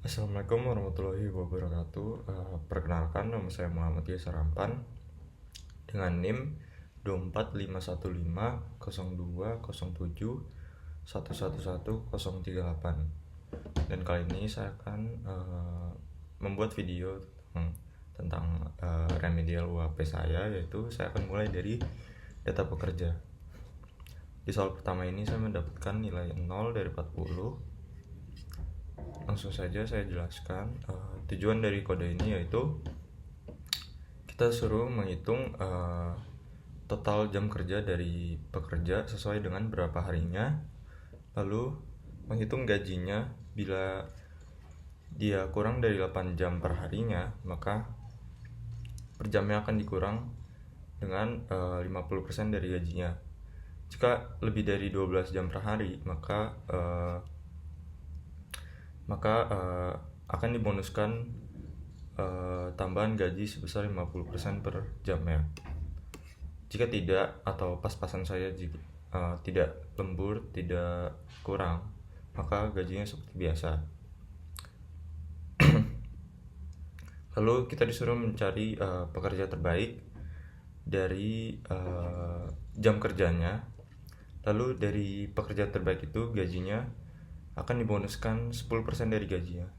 Assalamualaikum warahmatullahi wabarakatuh. Perkenalkan, nama saya Muhammad Yasar Rampan dengan NIM 245150207111038. Dan kali ini saya akan membuat video tentang remedial UAP saya, yaitu saya akan mulai dari data pekerja. Di soal pertama ini saya mendapatkan nilai 0 dari 40. Langsung saja saya jelaskan. Tujuan dari kode ini yaitu kita suruh menghitung total jam kerja dari pekerja sesuai dengan berapa harinya, lalu menghitung gajinya. Bila dia kurang dari 8 jam per harinya, maka per jamnya akan dikurang dengan 50% dari gajinya. Jika lebih dari 12 jam per hari, maka akan dibonuskan tambahan gaji sebesar 50% per jamnya. Jika tidak, atau pas-pasan saya tidak lembur, tidak kurang, maka gajinya seperti biasa. Lalu kita disuruh mencari pekerja terbaik dari jam kerjanya. Lalu dari pekerja terbaik itu gajinya akan dibonuskan 10% dari gajinya.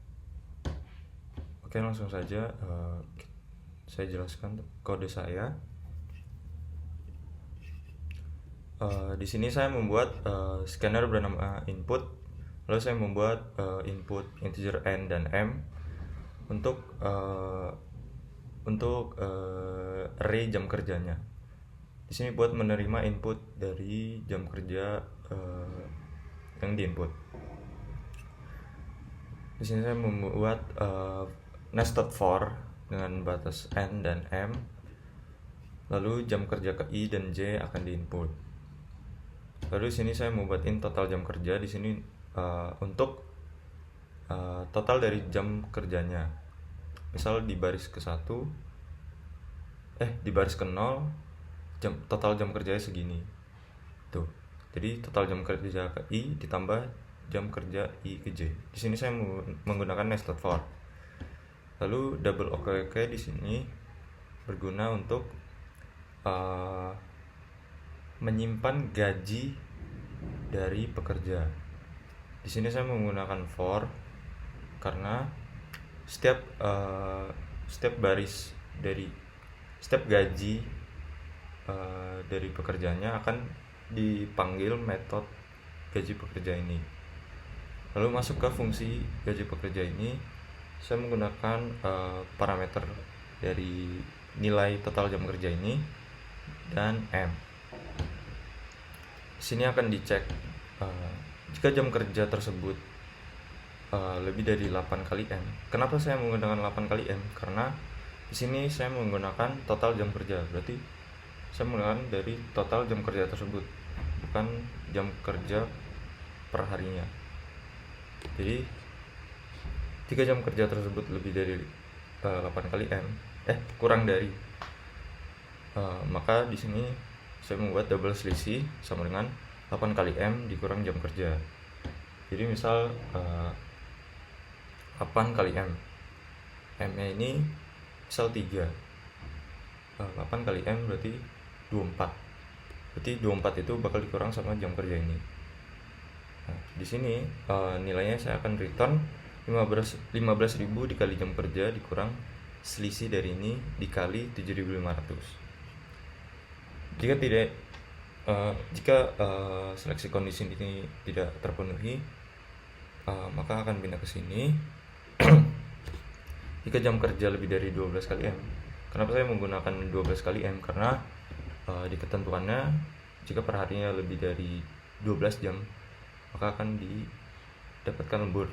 Oke, langsung saja saya jelaskan kode saya. Di sini saya membuat scanner bernama input. Lalu saya membuat input integer n dan m untuk array jam kerjanya. Di sini buat menerima input dari jam kerja yang diinput. Di sini saya membuat nested for dengan batas n dan m. Lalu jam kerja ke i dan j akan diinput. Lalu di sini saya membuatin total jam kerja di sini untuk total dari jam kerjanya. Misal di baris ke-1 di baris ke-0 total jam kerjanya segini. Tuh. Jadi total jam kerja ke i ditambah jam kerja i ke j. Di sini saya menggunakan nested for. Lalu double oke di sini berguna untuk menyimpan gaji dari pekerja. Di sini saya menggunakan for karena setiap baris dari setiap gaji dari pekerjanya akan dipanggil metode gaji pekerja ini. Lalu masuk ke fungsi gaji pekerja ini, saya menggunakan parameter dari nilai total jam kerja ini dan m. Di sini akan dicek jika jam kerja tersebut lebih dari 8 kali m. Kenapa saya menggunakan 8 kali m? Karena di sini saya menggunakan total jam kerja. Berarti saya menggunakan dari total jam kerja tersebut, bukan jam kerja per harinya. Jadi jika jam kerja tersebut lebih dari 8 kali m, kurang dari, maka di sini saya membuat double selisih sama dengan 8 kali m dikurang jam kerja. Jadi misal 8 kali m nya ini misal 3, 8 kali m berarti 24. Berarti 24 itu bakal dikurang sama jam kerja ini. Nah, di sini nilainya saya akan return 15.000 dikali jam kerja dikurang selisih dari ini dikali 7.500. Jika seleksi kondisi ini tidak terpenuhi, maka akan pindah ke sini. Jika jam kerja lebih dari 12 kali m. Kenapa saya menggunakan 12 kali m? Karena di ketentuannya jika perharinya lebih dari 12 jam, maka akan didapatkan lembur.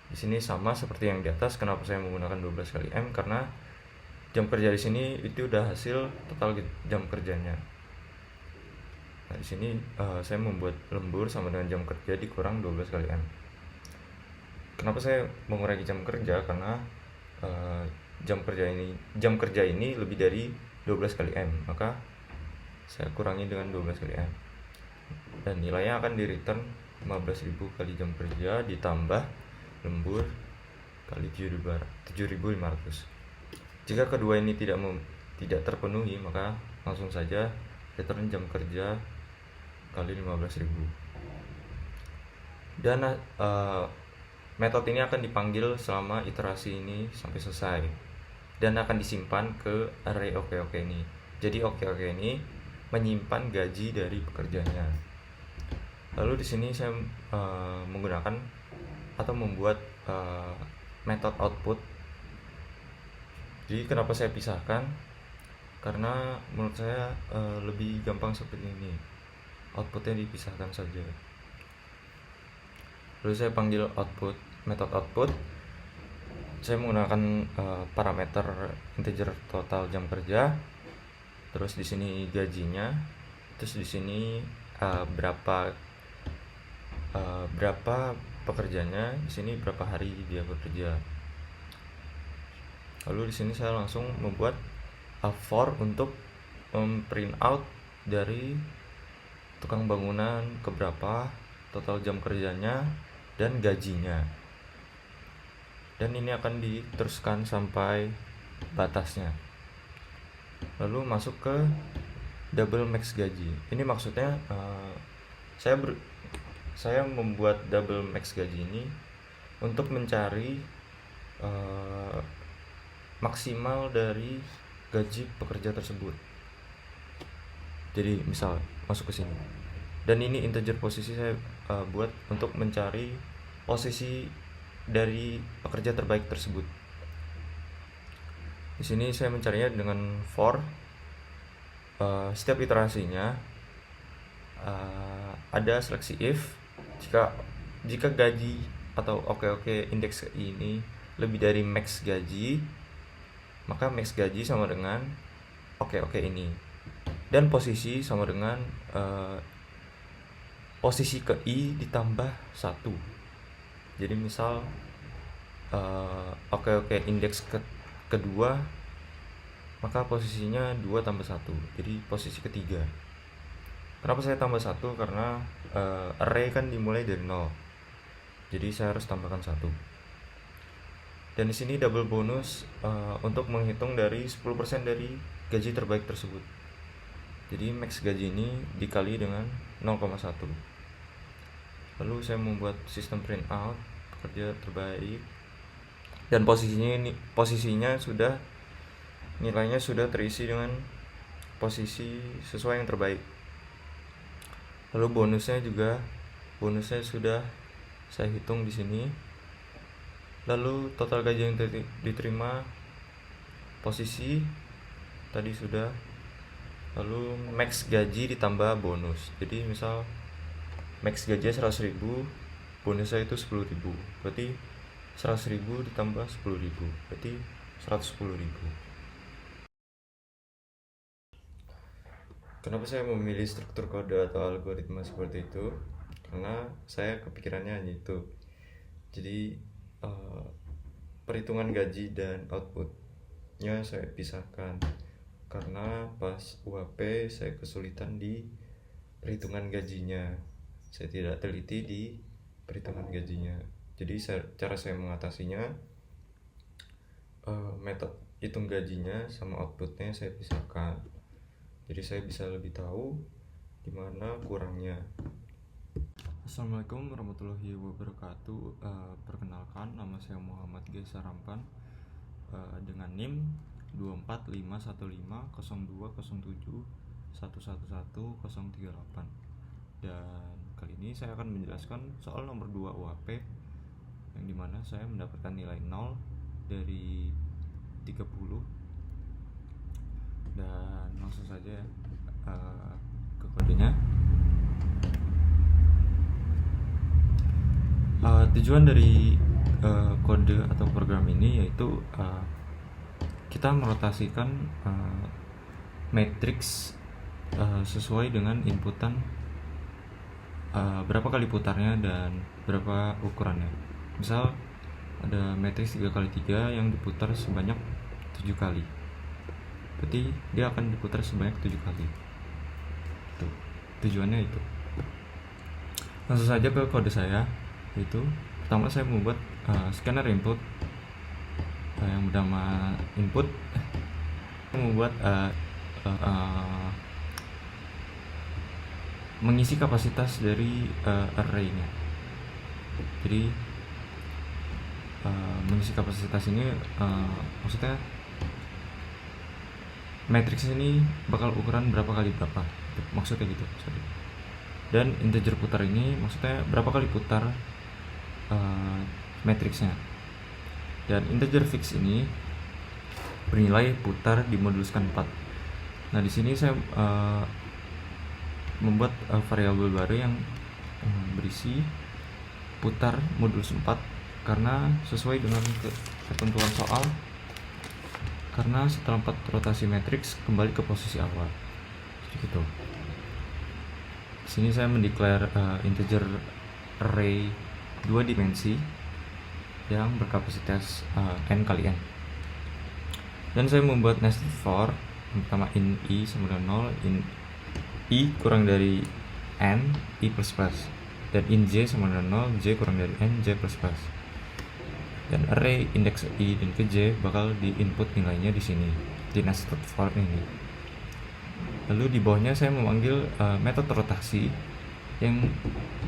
Di sini sama seperti yang di atas. Kenapa saya menggunakan 12 kali m? Karena jam kerja di sini itu udah hasil total jam kerjanya. Nah, di sini saya membuat lembur sama dengan jam kerja dikurang 12 kali m. Kenapa saya mengurangi jam kerja? Karena jam kerja ini lebih dari 12 kali m, maka saya kurangi dengan 12 kali m. Dan nilainya akan di return 15.000 kali jam kerja ditambah lembur kali 7.500. Jika kedua ini tidak terpenuhi, maka langsung saja return jam kerja kali 15.000. Dan metode ini akan dipanggil selama iterasi ini sampai selesai dan akan disimpan ke array oke ini. Jadi oke ini menyimpan gaji dari pekerjanya. Lalu di sini saya menggunakan atau membuat metode output. Jadi kenapa saya pisahkan? Karena menurut saya lebih gampang seperti ini. Outputnya dipisahkan saja. Lalu saya panggil output, metode output. Saya menggunakan parameter integer total jam kerja. Terus di sini gajinya. Terus di sini berapa pekerjanya, di sini berapa hari dia bekerja. Lalu di sini saya langsung membuat for untuk print out dari tukang bangunan keberapa, total jam kerjanya, dan gajinya. Dan ini akan diteruskan sampai batasnya. Lalu masuk ke double max gaji. Ini maksudnya saya membuat double max gaji ini untuk mencari maksimal dari gaji pekerja tersebut. Jadi misal masuk ke sini. Dan ini integer posisi saya buat untuk mencari posisi dari pekerja terbaik tersebut. Di sini saya mencarinya dengan for setiap iterasinya ada seleksi if jika gaji atau oke indeks ini lebih dari max gaji, maka max gaji sama dengan oke ini, dan posisi sama dengan posisi ke i ditambah 1. Jadi misal oke indeks kedua, maka posisinya 2 tambah 1, jadi posisi ketiga. Kenapa saya tambah 1? Karena array kan dimulai dari 0, jadi saya harus tambahkan 1. Dan di sini double bonus untuk menghitung dari 10% dari gaji terbaik tersebut. Jadi max gaji ini dikali dengan 0,1. Lalu saya membuat sistem print out pekerja terbaik, dan posisinya sudah, nilainya sudah terisi dengan posisi sesuai yang terbaik. Lalu bonusnya sudah saya hitung di sini. Lalu total gaji yang diterima, posisi tadi sudah. Lalu max gaji ditambah bonus. Jadi misal max gaji 100.000, bonusnya itu 10.000. Berarti 100.000 ditambah 10.000, berarti 110.000. Kenapa saya memilih struktur kode atau algoritma seperti itu? Karena saya kepikirannya hanya itu. Jadi perhitungan gaji dan outputnya saya pisahkan, karena pas UAP saya kesulitan di perhitungan gajinya. Saya tidak teliti di perhitungan gajinya. Jadi cara saya mengatasinya, metode hitung gajinya sama outputnya saya pisahkan. Jadi saya bisa lebih tahu di mana kurangnya. Assalamualaikum warahmatullahi wabarakatuh. Perkenalkan, nama saya Muhammad G. Sarampan dengan NIM 245150207111038. Dan kali ini saya akan menjelaskan soal nomor 2 UAP, yang dimana saya mendapatkan nilai 0 dari 30. Dan langsung saja ke kodenya. Tujuan dari kode atau program ini yaitu kita merotasikan matriks sesuai dengan inputan berapa kali putarnya dan berapa ukurannya. Misal ada matriks 3x3 yang diputar sebanyak 7 kali, berarti dia akan diputar sebanyak 7 kali. Tuh, tujuannya itu. Langsung saja ke kode saya. Itu pertama saya membuat scanner input yang bernama input, membuat mengisi kapasitas dari array-nya. Jadi mengisi kapasitas ini maksudnya matriks ini bakal ukuran berapa kali berapa, maksudnya gitu. Dan integer putar ini maksudnya berapa kali putar matriksnya. Dan integer fix ini bernilai putar dimoduluskan 4. Nah, di sini saya membuat variabel baru yang berisi putar modulus 4 karena sesuai dengan ketentuan soal, karena setelah 4 rotasi matriks kembali ke posisi awal. Jadi gitu. Di sini saya mendeklar integer array 2 dimensi yang berkapasitas n kali n. Dan saya membuat nested for, yang pertama in i sama dengan 0, in i kurang dari n, i plus plus, dan in j sama dengan 0, j kurang dari n, j plus plus. Dan array indeks i dan ke j bakal di input nilainya di sini di nested for ini. Lalu di bawahnya saya memanggil metode rotasi yang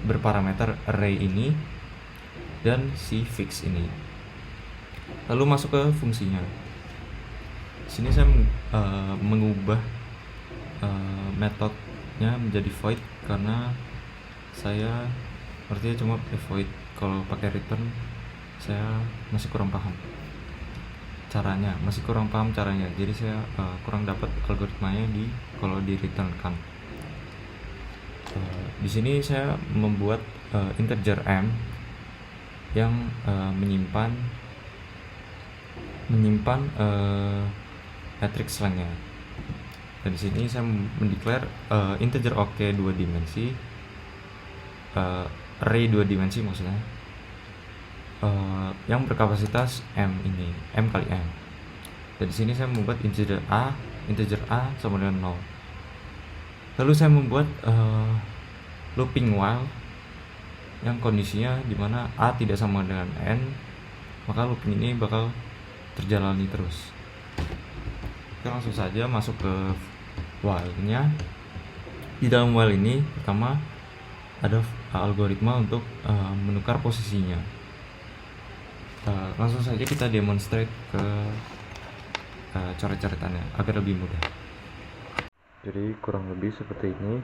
berparameter array ini dan si fix ini. Lalu masuk ke fungsinya. Di sini saya mengubah metodenya menjadi void karena saya artinya cuma pakai void. Kalau pakai return saya masih kurang paham caranya, jadi saya kurang dapat algoritmanya kalau di return kan. Di sini saya membuat integer m yang menyimpan matrix lengthnya. Dan di sini saya mendeklar integer oke 2 dimensi, array 2 dimensi maksudnya, yang berkapasitas m ini, m kali m. Dan di sini saya membuat integer a sama dengan 0. Lalu saya membuat looping while yang kondisinya dimana a tidak sama dengan n, maka looping ini bakal terjalani terus. Kita langsung saja masuk ke while-nya. Di dalam while ini pertama ada algoritma untuk menukar posisinya. Langsung saja kita demonstrate ke coret-coretannya agar lebih mudah. Jadi kurang lebih seperti ini.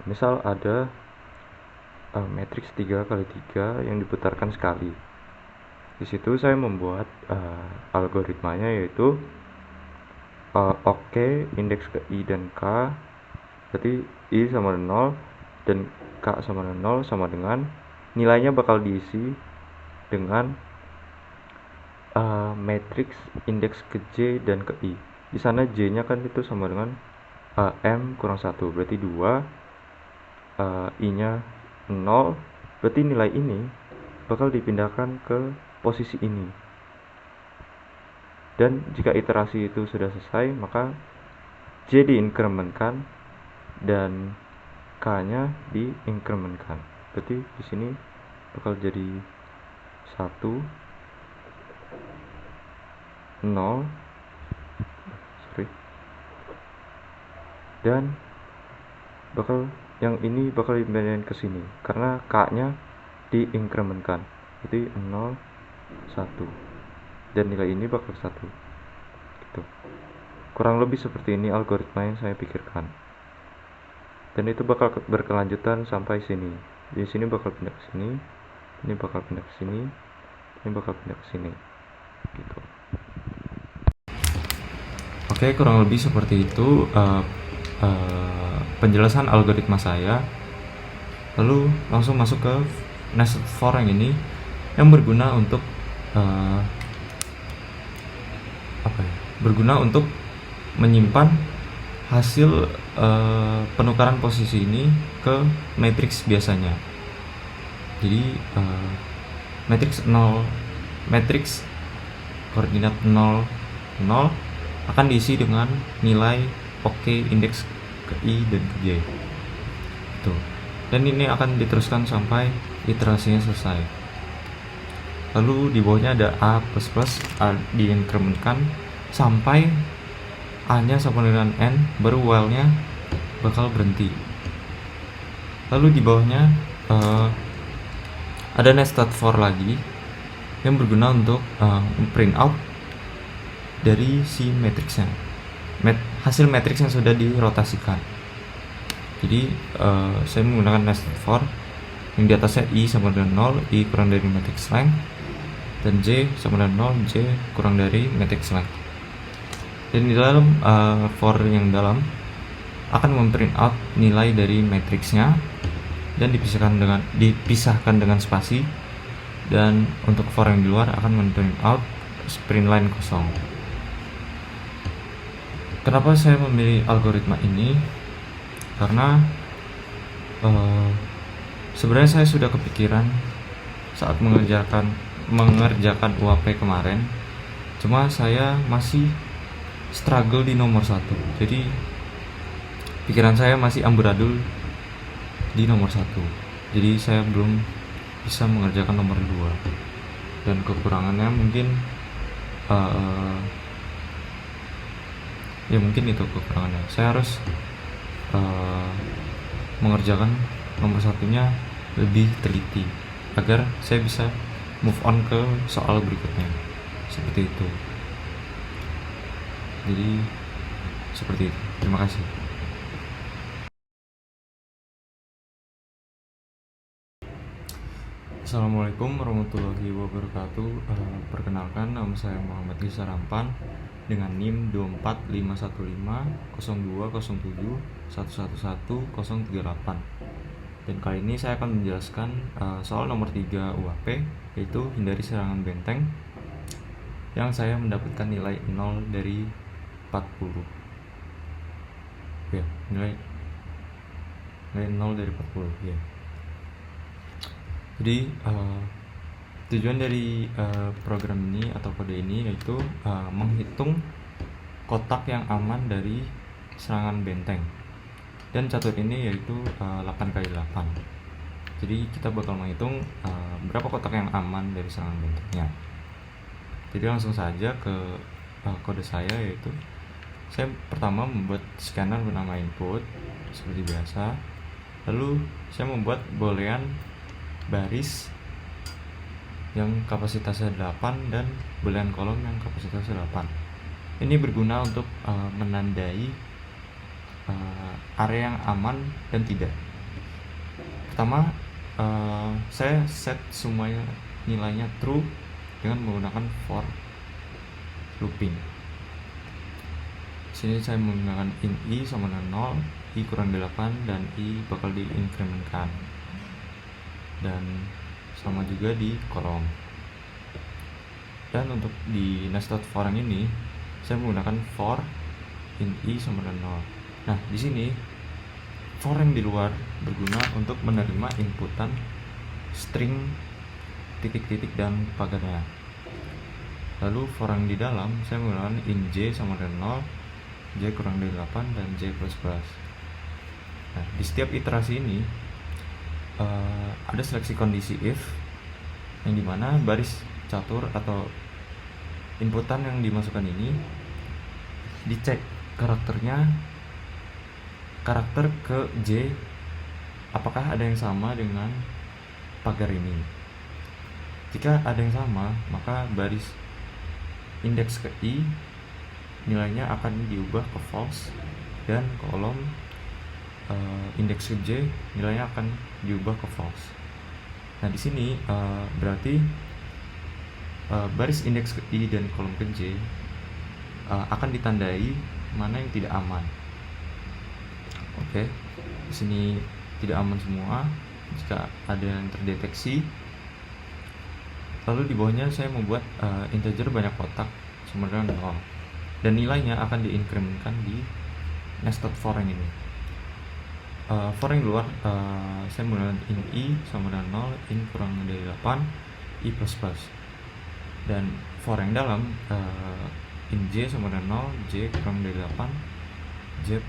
Misal ada matriks 3x3 yang diputarkan sekali. Di situ saya membuat algoritmanya, yaitu oke indeks ke i dan k, berarti i sama dengan 0 dan k sama dengan 0 sama dengan nilainya bakal diisi dengan matriks indeks ke j dan ke i. Di sana j-nya kan itu sama dengan m kurang 1, berarti 2, i-nya 0, berarti nilai ini bakal dipindahkan ke posisi ini. Dan jika iterasi itu sudah selesai, maka j diinkrementkan dan k-nya diinkrementkan. Berarti di sini bakal jadi 1 0 dan yang ini bakal dipindahin ke sini karena k-nya diinkrementkan. Jadi 0 1 dan nilai ini bakal 1 gitu. Kurang lebih seperti ini algoritma yang saya pikirkan, dan itu bakal berkelanjutan sampai sini. Di sini bakal pindah ke sini, ini bakal pindah ke sini, ini bakal pindah ke sini gitu. Oke, kurang lebih seperti itu penjelasan algoritma saya. Lalu langsung masuk ke nested for yang ini, yang berguna untuk menyimpan hasil penukaran posisi ini ke matriks biasanya. Jadi matriks koordinat 0 0 akan diisi dengan nilai oke indeks ke i dan ke j gitu. Dan ini akan diteruskan sampai iterasinya selesai. lalu di bawahnya ada A++, A diinkrementkan sampai A nya sama dengan N, baru while nya bakal berhenti. Lalu di bawahnya ada nested for lagi yang berguna untuk print out dari si matriksnya, hasil matriks yang sudah dirotasikan. Jadi saya menggunakan nested for yang di atasnya I sama dengan 0, I kurang dari matrix length, dan J sama dengan 0, J kurang dari matrix length. Dan di dalam for yang dalam akan memprint out nilai dari matriksnya dan dipisahkan dengan spasi, dan untuk for yang di luar akan memprint out print line kosong. Kenapa saya memilih algoritma ini? Karena sebenarnya saya sudah kepikiran saat mengerjakan UAP kemarin, cuma saya masih struggle di nomor 1. Jadi pikiran saya masih amburadul di nomor 1. Jadi saya belum bisa mengerjakan nomor 2. Dan kekurangannya mungkin ya mungkin itu kekurangannya. Saya harus mengerjakan nomor 1-nya lebih teliti agar saya bisa move on ke soal berikutnya. Seperti itu. Jadi seperti itu. Terima kasih. Assalamualaikum warahmatullahi wabarakatuh. Perkenalkan, nama saya Muhammad Rizal Rampan dengan NIM 245150207111038. Dan kali ini saya akan menjelaskan soal nomor 3 UAP, yaitu hindari serangan benteng, yang saya mendapatkan nilai 0 dari 40. Ya, nilai 0 dari 40 ya. Jadi tujuan dari program ini atau kode ini yaitu menghitung kotak yang aman dari serangan benteng, dan catur ini yaitu 8x8. Jadi kita bakal menghitung berapa kotak yang aman dari serangan bentengnya. Jadi langsung saja ke kode saya, yaitu saya pertama membuat scanner bernama input seperti biasa, lalu saya membuat boolean baris yang kapasitasnya 8 dan boolean kolom yang kapasitasnya 8. Ini berguna untuk menandai area yang aman dan tidak. Pertama, saya set semuanya nilainya true dengan menggunakan for looping. Sini saya menggunakan in I sama dengan 0, I kurang 8, dan I bakal diinkrementkan. Dan sama juga di kolom. Dan untuk di nested for yang ini saya menggunakan for in I sama dengan 0. Nah, di sini for yang di luar berguna untuk menerima inputan string titik-titik dan pagarnya. Lalu for yang di dalam saya menggunakan in J sama dengan 0, J kurang dari 8, dan J++. Nah, di setiap iterasi ini ada seleksi kondisi if, yang dimana baris catur atau inputan yang dimasukkan ini dicek karakter ke J apakah ada yang sama dengan pagar ini. Jika ada yang sama, maka baris indeks ke I nilainya akan diubah ke false, dan kolom indeks ke J nilainya akan diubah ke false. Nah, di sini berarti baris indeks ke I dan kolom ke J akan ditandai mana yang tidak aman. Oke. Di sini tidak aman semua jika ada yang terdeteksi. Lalu di bawahnya saya membuat integer banyak kotak sama dengan 0, dan nilainya akan diinkrementkan di nested for yang ini. For yang luar saya menggunakan in I sama dengan 0, in kurang dari 8, I++. Dan for yang dalam in J sama dengan 0, J kurang dari 8, J++.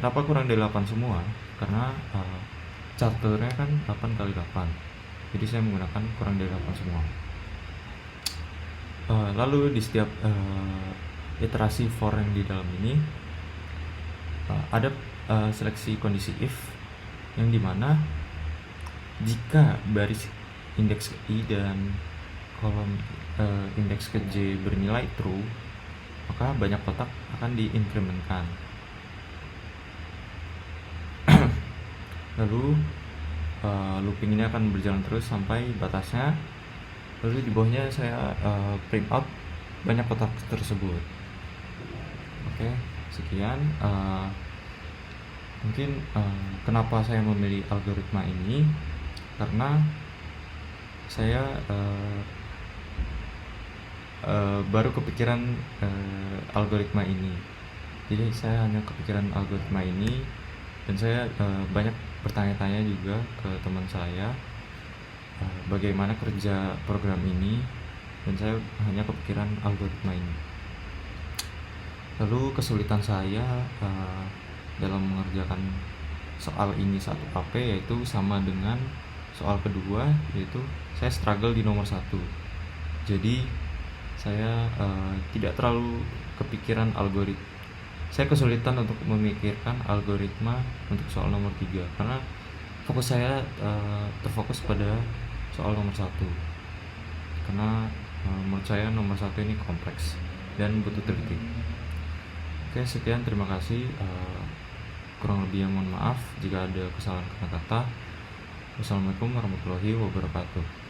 Kenapa kurang dari 8 semua? Karena charternya kan 8x8, jadi saya menggunakan kurang dari 8 semua. Lalu di setiap iterasi for yang di dalam ini ada seleksi kondisi if yang dimana jika baris indeks ke i dan kolom indeks ke j bernilai true, maka banyak kotak akan diinkrementkan. Lalu looping ini akan berjalan terus sampai batasnya. Lalu di bawahnya saya print out banyak kotak tersebut. Oke, sekian. Mungkin kenapa saya memilih algoritma ini, karena saya baru kepikiran algoritma ini. Jadi saya hanya kepikiran algoritma ini, dan saya banyak bertanya-tanya juga ke teman saya bagaimana kerja program ini, dan saya hanya kepikiran algoritma ini. Lalu kesulitan saya dalam mengerjakan soal ini satu AP yaitu sama dengan soal kedua, yaitu saya struggle di nomor 1. Jadi saya tidak terlalu kepikiran algoritma. Saya kesulitan untuk memikirkan algoritma untuk soal nomor 3 karena fokus saya terfokus pada soal nomor 1. Karena menurut saya nomor 1 ini kompleks dan butuh teliti. Oke, sekian, terima kasih. Kurang lebihnya mohon maaf jika ada kesalahan kata-kata. Wassalamualaikum warahmatullahi wabarakatuh.